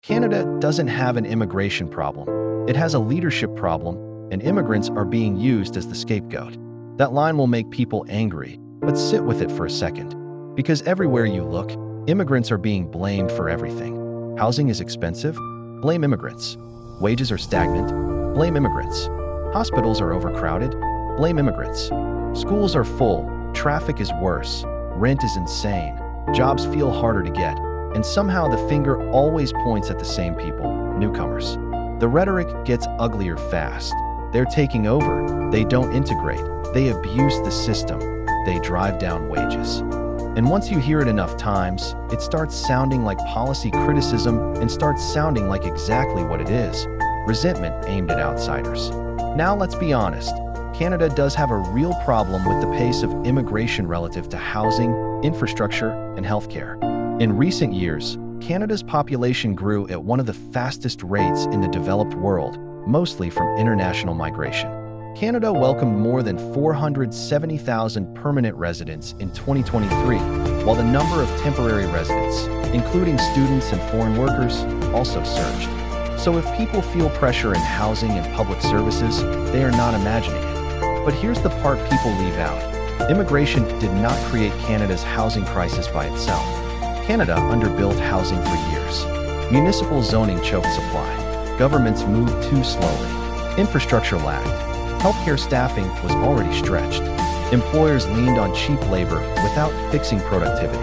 Canada doesn't have an immigration problem. It has a leadership problem, and immigrants are being used as the scapegoat. That line will make people angry, but sit with it for a second. Because everywhere you look, immigrants are being blamed for everything. Housing is expensive? Blame immigrants. Wages are stagnant? Blame immigrants. Hospitals are overcrowded? Blame immigrants. Schools are full, traffic is worse, rent is insane, jobs feel harder to get, and somehow the finger always points at the same people, newcomers. The rhetoric gets uglier fast. They're taking over, they don't integrate, they abuse the system, they drive down wages. And once you hear it enough times, it starts sounding like policy criticism and starts sounding like exactly what it is, resentment aimed at outsiders. Now let's be honest, Canada does have a real problem with the pace of immigration relative to housing, infrastructure, and healthcare. In recent years, Canada's population grew at one of the fastest rates in the developed world, mostly from international migration. Canada welcomed more than 470,000 permanent residents in 2023, while the number of temporary residents, including students and foreign workers, also surged. So if people feel pressure in housing and public services, they are not imagining it. But here's the part people leave out. Immigration did not create Canada's housing crisis by itself. Canada underbuilt housing for years. Municipal zoning choked supply. Governments moved too slowly. Infrastructure lagged. Healthcare staffing was already stretched. Employers leaned on cheap labor without fixing productivity.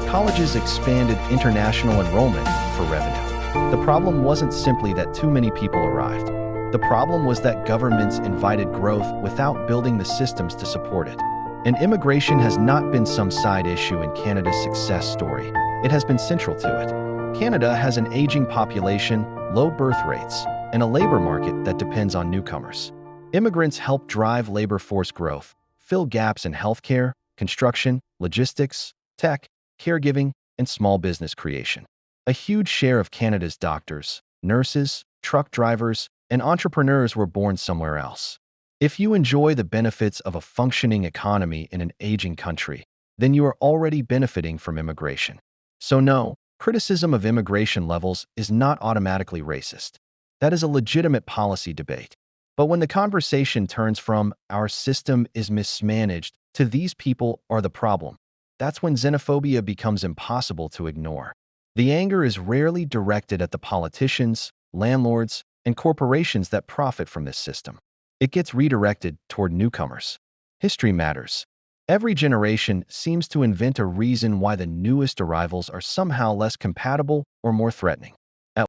Colleges expanded international enrollment for revenue. The problem wasn't simply that too many people arrived. The problem was that governments invited growth without building the systems to support it. And immigration has not been some side issue in Canada's success story. It has been central to it. Canada has an aging population, low birth rates, and a labor market that depends on newcomers. Immigrants help drive labor force growth, fill gaps in healthcare, construction, logistics, tech, caregiving, and small business creation. A huge share of Canada's doctors, nurses, truck drivers, and entrepreneurs were born somewhere else. If you enjoy the benefits of a functioning economy in an aging country, then you are already benefiting from immigration. So no, criticism of immigration levels is not automatically racist. That is a legitimate policy debate. But when the conversation turns from "our system is mismanaged" to "these people are the problem," that's when xenophobia becomes impossible to ignore. The anger is rarely directed at the politicians, landlords, and corporations that profit from this system. It gets redirected toward newcomers. History matters. Every generation seems to invent a reason why the newest arrivals are somehow less compatible or more threatening.